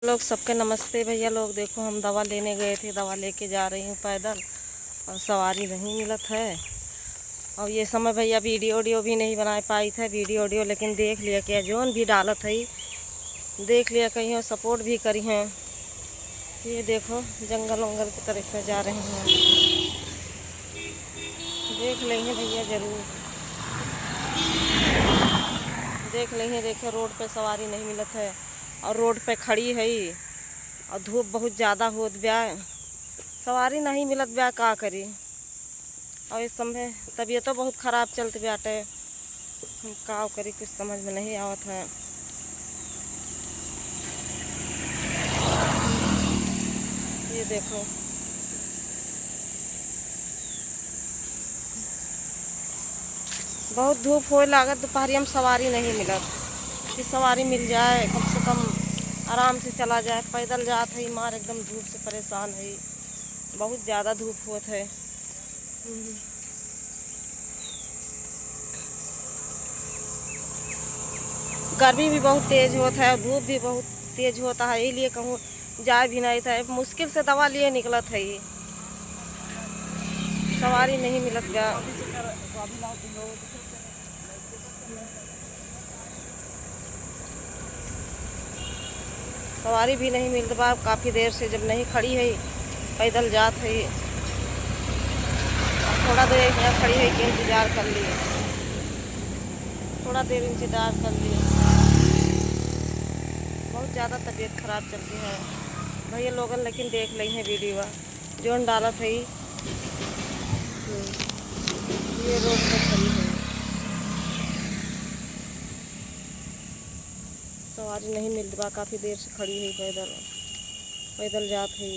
लोग सबके नमस्ते भैया लोग। देखो हम दवा लेने गए थे, दवा लेके जा रही हूँ पैदल और सवारी नहीं मिलत है। और ये समय भैया वीडियो भी नहीं बना पाई था वीडियो, लेकिन देख लिया क्या जोन भी डालत है देख लिया कहीं और सपोर्ट भी करी हैं। ये देखो जंगल वंगल की तरफ में जा रहे हैं, देख लेंगे भैया ज़रूर देख लेंगे। देखो रोड पे सवारी नहीं मिलत है और रोड पे खड़ी है और धूप बहुत ज़्यादा होत ब्या, सवारी नहीं मिलत ब्या, का करी। और इस समय तबीयत तो बहुत ख़राब चलती बाटे, हम का करी कुछ समझ में नहीं आवत है। ये देखो बहुत धूप हो लागत, दोपहरी हम सवारी नहीं मिलत कि सवारी मिल जाए कम से कम आराम से चला जाए। पैदल जात है मार एकदम धूप से परेशान है, बहुत ज़्यादा धूप होत है। गर्मी भी बहुत तेज़ होता है, धूप भी बहुत तेज़ होता है, इसलिए कहूँ जाए भी नहीं था। मुश्किल से दवा लिए निकलत है, सवारी नहीं मिलत गया। सवारी भी नहीं मिलत बा, काफ़ी देर से जब नहीं खड़ी है पैदल जात है। थोड़ा देर यहाँ खड़ी है कि इंतज़ार कर लिए, थोड़ा देर इंतज़ार कर लिए। बहुत ज़्यादा तबीयत ख़राब चलती है भैया लोगन, लेकिन देख ली है वीडियो जोन डालत है। ये रोड पर खड़ी है, सवारी नहीं मिलती बा, काफ़ी देर से खड़ी है पैदल पैदल जात है।